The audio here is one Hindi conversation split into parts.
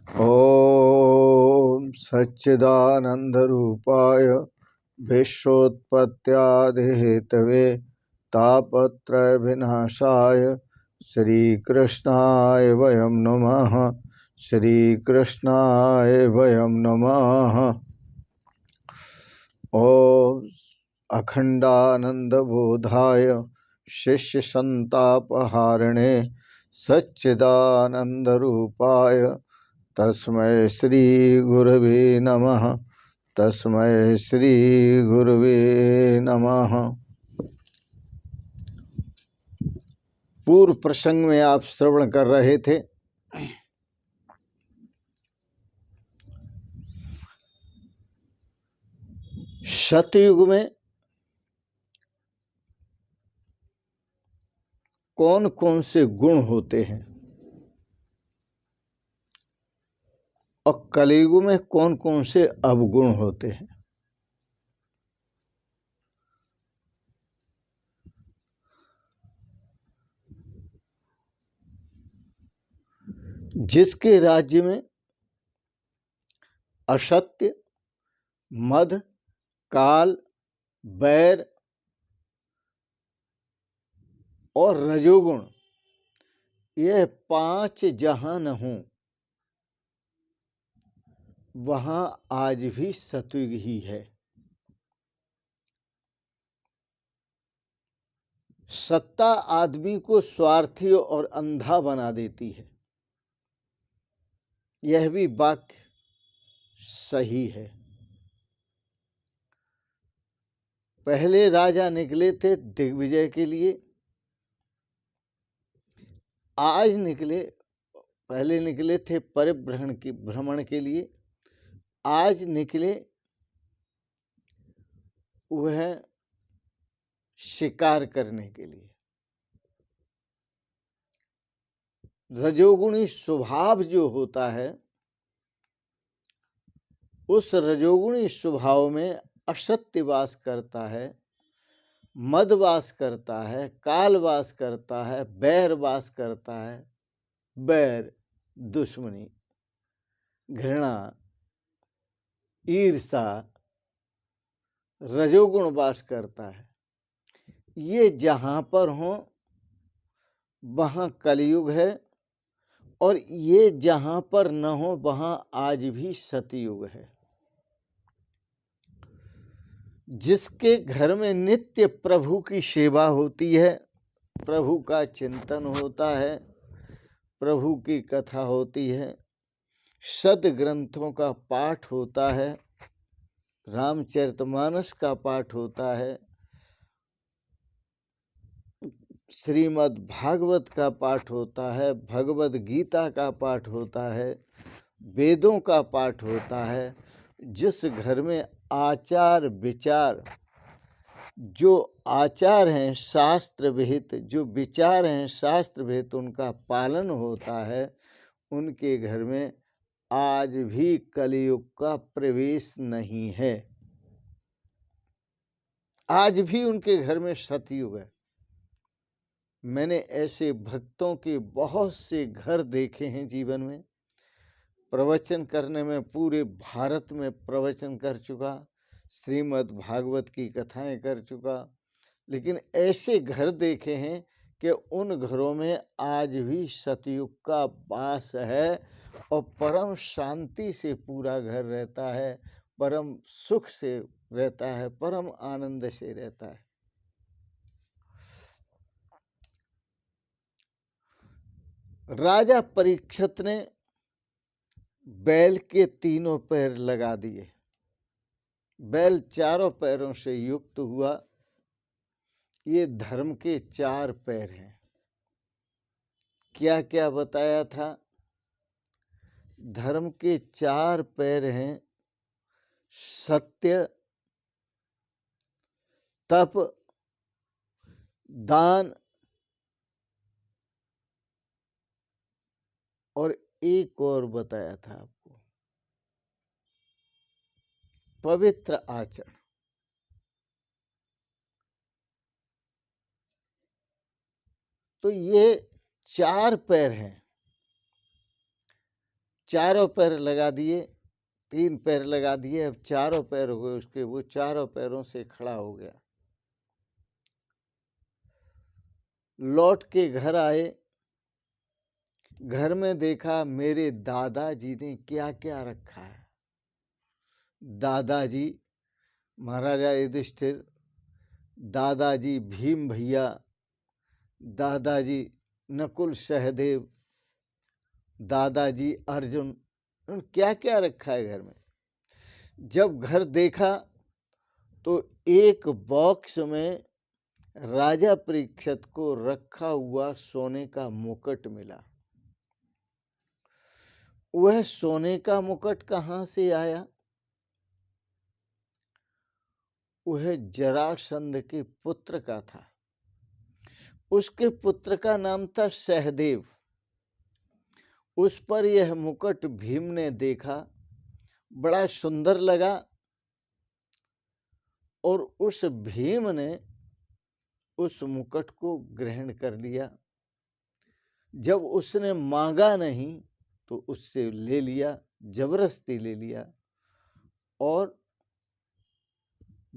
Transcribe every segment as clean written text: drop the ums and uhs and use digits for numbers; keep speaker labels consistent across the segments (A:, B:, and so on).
A: ॐ सच्चिदानन्दरूपाय विश्वोत्पत्त्यादिहेतवे तापत्रयविनाशाय श्रीकृष्णाय वयं नमः। श्रीकृष्णाय वयं नमः। ॐ अखण्डानन्दबोधाय शिष्यसन्तापहारिणे सच्चिदानन्दरूपाय तस्मै श्री गुरवे नमः। तस्मै श्री गुरवे नमः। पूर्व प्रसंग में आप श्रवण कर रहे थे सतयुग में कौन कौन से गुण होते हैं और कलयुग में कौन कौन से अवगुण होते हैं। जिसके राज्य में असत्य, मद, काल, बैर और रजोगुण यह 5 जहां न हों, वहां आज भी सतयुग ही है। सत्ता आदमी को स्वार्थी और अंधा बना देती है, यह भी वाक्य सही है। पहले राजा निकले थे दिग्विजय के लिए, आज निकले, पहले निकले थे भ्रमण के लिए, आज निकले वह शिकार करने के लिए। रजोगुणी स्वभाव जो होता है, उस रजोगुणी स्वभाव में असत्य वास करता है, मद वास करता है, काल वास करता है, बैर वास करता है। बैर दुश्मनी, घृणा, ईर्षा, रजोगुण वास करता है। ये जहां पर हो वहां कलयुग है, और ये जहां पर न हो वहां आज भी सतयुग है। जिसके घर में नित्य प्रभु की सेवा होती है, प्रभु का चिंतन होता है, प्रभु की कथा होती है, सद्ग्रंथों का पाठ होता है, रामचरितमानस का पाठ होता है, श्रीमद् भागवत का पाठ होता है, भगवद गीता का पाठ होता है, वेदों का पाठ होता है। जिस घर में आचार विचार, जो आचार हैं शास्त्र विहित, जो विचार हैं शास्त्र विहित, उनका पालन होता है, उनके घर में आज भी कलयुग का प्रवेश नहीं है। आज भी उनके घर में सतयुग है। मैंने ऐसे भक्तों के बहुत से घर देखे हैं जीवन में। प्रवचन करने में पूरे भारत में प्रवचन कर चुका, श्रीमद् भागवत की कथाएं कर चुका, लेकिन ऐसे घर देखे हैं कि उन घरों में आज भी सतयुग का वास है और परम शांति से पूरा घर रहता है, परम सुख से रहता है, परम आनंद से रहता है। राजा परीक्षित ने बैल के 3 पैर लगा दिए, बैल 4 पैरों से युक्त हुआ। ये धर्म के 4 पैर हैं। क्या क्या बताया था? धर्म के 4 पैर हैं: सत्य, तप, दान और एक और बताया था आपको, पवित्र आचरण। तो ये 4 पैर हैं। चारों पैर लगा दिए, 3 पैर लगा दिए, अब चारों पैर हो गए उसके, वो चारों पैरों से खड़ा हो गया। लौट के घर आए, घर में देखा मेरे दादाजी ने क्या क्या रखा है। दादाजी महाराजा युधिष्ठिर, दादाजी भीम भैया, दादाजी नकुल सहदेव, दादाजी अर्जुन, क्या क्या रखा है घर में। जब घर देखा तो एक बॉक्स में राजा परीक्षित को रखा हुआ सोने का मुकुट मिला। वह सोने का मुकुट कहाँ से आया? वह जरासंध के पुत्र का था। उसके पुत्र का नाम था सहदेव। उस पर यह मुकुट भीम ने देखा, बड़ा सुंदर लगा, और उस भीम ने उस मुकुट को ग्रहण कर लिया। जब उसने मांगा नहीं तो उससे ले लिया, जबरदस्ती ले लिया, और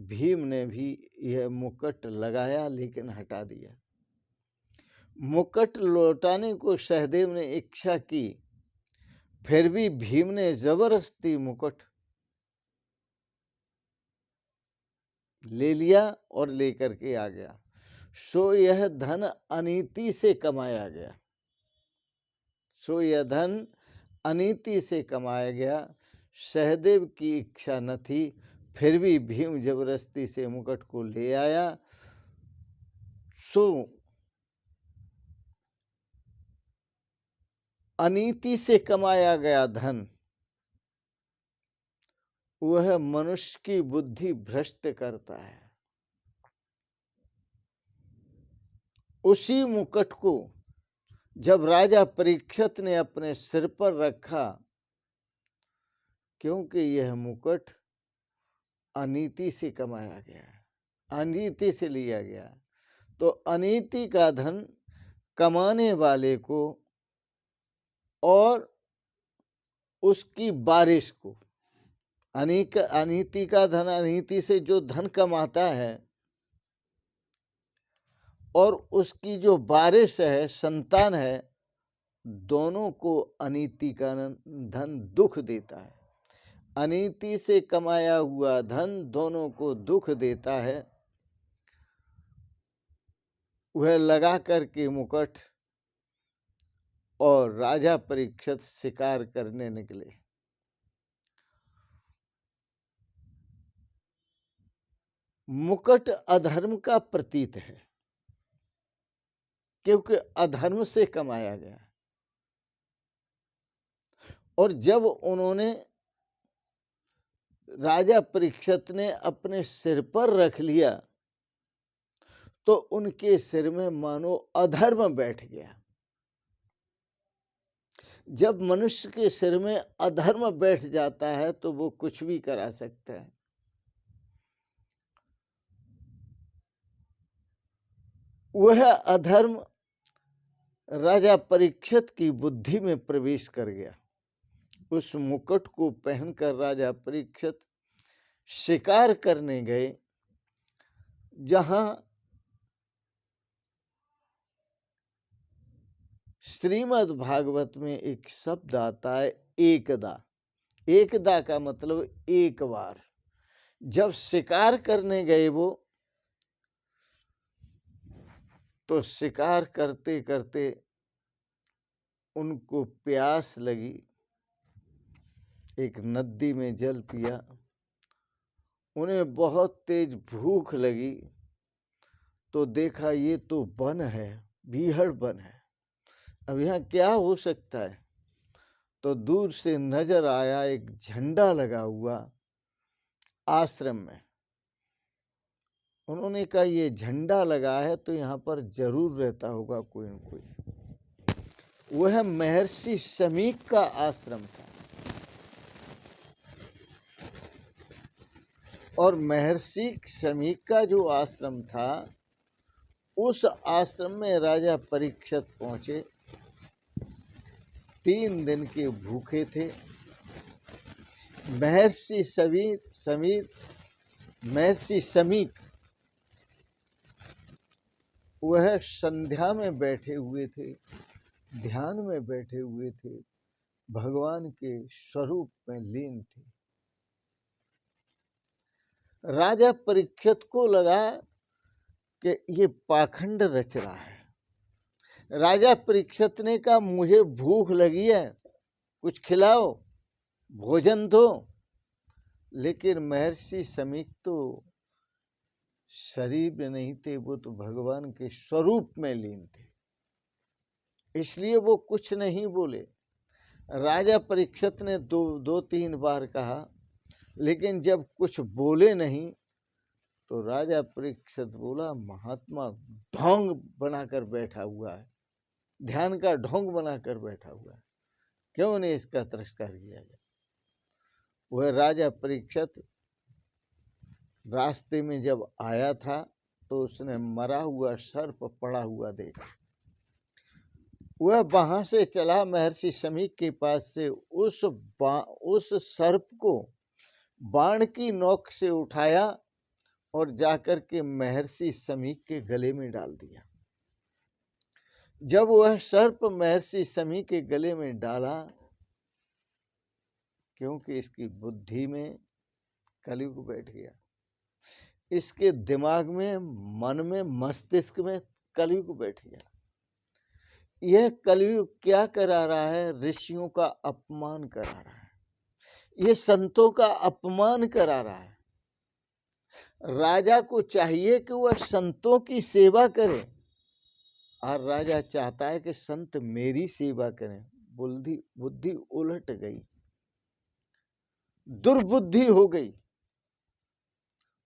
A: भीम ने भी यह मुकुट लगाया लेकिन हटा दिया। मुकुट लौटाने को सहदेव ने इच्छा की, फिर भी भीम ने जबरदस्ती मुकुट ले लिया और लेकर के आ गया। सो यह धन अनीति से कमाया गया, सो यह धन अनीति से कमाया गया। सहदेव की इच्छा न थी, फिर भी भीम जबरदस्ती से मुकुट को ले आया। सो अनीति से कमाया गया धन वह मनुष्य की बुद्धि भ्रष्ट करता है। उसी मुकुट को जब राजा परीक्षित ने अपने सिर पर रखा, क्योंकि यह मुकुट अनीति से कमाया गया है, अनीति से लिया गया, तो अनीति का धन कमाने वाले को और उसकी बारिश को, अनीति का धन, अनीति से जो धन कमाता है और उसकी जो बारिश है, संतान है, दोनों को अनीति का धन दुख देता है। अनीति से कमाया हुआ धन दोनों को दुख देता है। वह लगा करके मुकुट और राजा परीक्षित शिकार करने निकले। मुकुट अधर्म का प्रतीक है, क्योंकि अधर्म से कमाया गया। और जब उन्होंने, राजा परीक्षित ने अपने सिर पर रख लिया तो उनके सिर में मानो अधर्म बैठ गया। जब मनुष्य के सिर में अधर्म बैठ जाता है तो वो कुछ भी करा सकता है। वह अधर्म राजा परीक्षित की बुद्धि में प्रवेश कर गया। उस मुकुट को पहनकर राजा परीक्षित शिकार करने गए, जहां श्रीमद् भागवत में एक शब्द आता है एकदा। एकदा का मतलब एक बार। जब शिकार करने गए वो, तो शिकार करते करते उनको प्यास लगी, एक नदी में जल पिया, उन्हें बहुत तेज भूख लगी, तो देखा ये तो वन है, बीहड़ वन है, अब यहाँ क्या हो सकता है। तो दूर से नजर आया एक झंडा लगा हुआ आश्रम में। उन्होंने कहा ये झंडा लगा है तो यहाँ पर जरूर रहता होगा कोई न कोई। वह महर्षि शमीक का आश्रम था, और महर्षि शमीक का जो आश्रम था, उस आश्रम में राजा परीक्षित पहुंचे। 3 दिन के भूखे थे। महर्षि समीक वह संध्या में बैठे हुए थे, ध्यान में बैठे हुए थे, भगवान के स्वरूप में लीन थे। राजा परीक्षित को लगा कि ये पाखंड रच रहा है। राजा परीक्षित ने कहा, मुझे भूख लगी है, कुछ खिलाओ, भोजन दो। लेकिन महर्षि समीक तो शरीर में नहीं थे, वो तो भगवान के स्वरूप में लीन थे, इसलिए वो कुछ नहीं बोले। राजा परीक्षित ने दो तीन बार कहा, लेकिन जब कुछ बोले नहीं तो राजा परीक्षित बोला, महात्मा ढोंग बनाकर बैठा हुआ है, ध्यान का ढोंग बनाकर बैठा हुआ है, क्यों नहीं इसका तिरस्कार किया जाए। वह राजा परीक्षित रास्ते में जब आया था तो उसने मरा हुआ सर्प पड़ा हुआ देखा। वह वहां से चला, महर्षि समीक के पास से उस सर्प को बाण की नोक से उठाया और जाकर के महर्षि समीक के गले में डाल दिया। जब वह सर्प महर्षि समीक के गले में डाला, क्योंकि इसकी बुद्धि में कलयुग बैठ गया, इसके दिमाग में, मन में, मस्तिष्क में कलयुग बैठ गया। यह कलयुग क्या करा रहा है? ऋषियों का अपमान करा रहा है, ये संतों का अपमान करा रहा है। राजा को चाहिए कि वह संतों की सेवा करे, और राजा चाहता है कि संत मेरी सेवा करें। बुद्धि उलट गई, दुर्बुद्धि हो गई।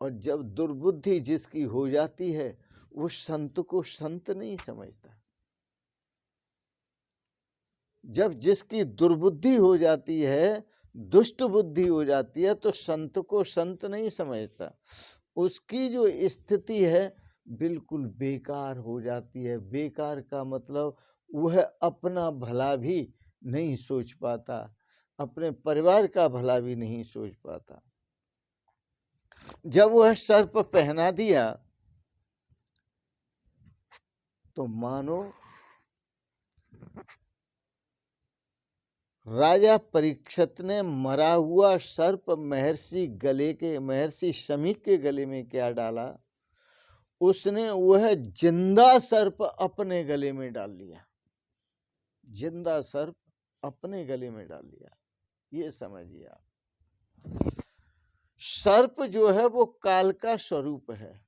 A: और जब दुर्बुद्धि जिसकी हो जाती है, वो संत को संत नहीं समझता। जब जिसकी दुर्बुद्धि हो जाती है, दुष्ट बुद्धि हो जाती है, तो संत को संत नहीं समझता। उसकी जो स्थिति है बिल्कुल बेकार हो जाती है। बेकार का मतलब वह अपना भला भी नहीं सोच पाता, अपने परिवार का भला भी नहीं सोच पाता। जब वह सर्प पहना दिया तो मानो राजा परीक्षित ने मरा हुआ सर्प महर्षि समीक के गले में क्या डाला, उसने वह जिंदा सर्प अपने गले में डाल लिया। जिंदा सर्प अपने गले में डाल लिया। ये समझिए आप, सर्प जो है वो काल का स्वरूप है।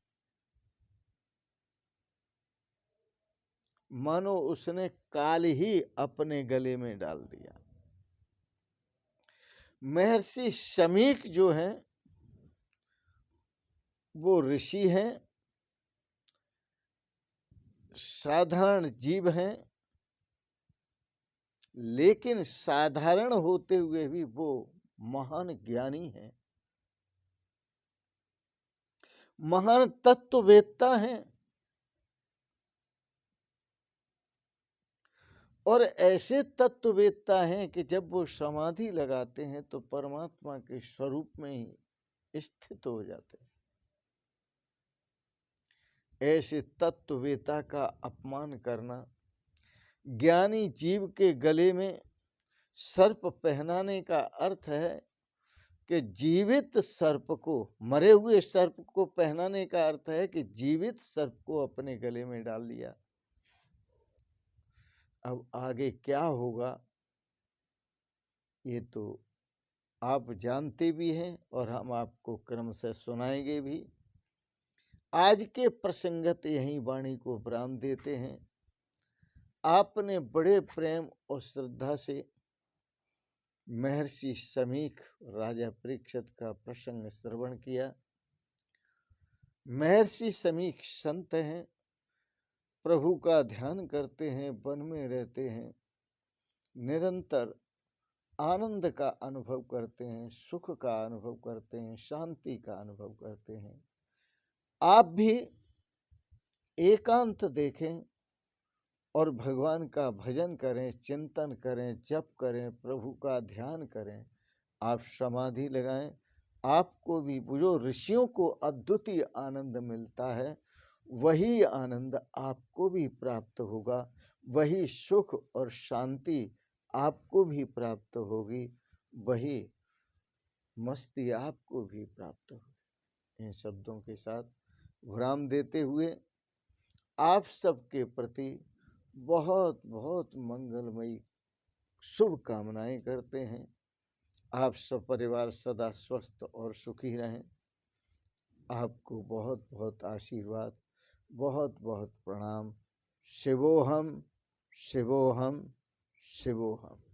A: मानो उसने काल ही अपने गले में डाल दिया। महर्षि समीक जो हैं वो ऋषि हैं, साधारण जीव हैं, लेकिन साधारण होते हुए भी वो महान ज्ञानी हैं, महान तत्ववेत्ता हैं। और ऐसे तत्ववेत्ता हैं कि जब वो समाधि लगाते हैं तो परमात्मा के स्वरूप में ही स्थित हो जाते हैं। ऐसे तत्ववेत्ता का अपमान करना, ज्ञानी जीव के गले में सर्प पहनाने का अर्थ है कि जीवित सर्प को, मरे हुए सर्प को पहनाने का अर्थ है कि जीवित सर्प को अपने गले में डाल लिया। अब आगे क्या होगा ये तो आप जानते भी हैं और हम आपको क्रम से सुनाएंगे भी। आज के प्रसंगत यही वाणी को विराम देते हैं। आपने बड़े प्रेम और श्रद्धा से महर्षि समीक राजा परीक्षित का प्रसंग श्रवण किया। महर्षि समीक संत हैं, प्रभु का ध्यान करते हैं, वन में रहते हैं, निरंतर आनंद का अनुभव करते हैं, सुख का अनुभव करते हैं, शांति का अनुभव करते हैं। आप भी एकांत देखें, और भगवान का भजन करें, चिंतन करें, जप करें, प्रभु का ध्यान करें, आप समाधि लगाएं, आपको भी जो ऋषियों को अद्वितीय आनंद मिलता है वही आनंद आपको भी प्राप्त होगा, वही सुख और शांति आपको भी प्राप्त होगी, वही मस्ती आपको भी प्राप्त होगी। इन शब्दों के साथ विराम देते हुए आप सबके प्रति बहुत बहुत मंगलमयी शुभ कामनाएं करते हैं। आप सब परिवार सदा स्वस्थ और सुखी रहें। आपको बहुत बहुत आशीर्वाद, बहुत बहुत प्रणाम। शिवोहम शिवोहम शिवोहम।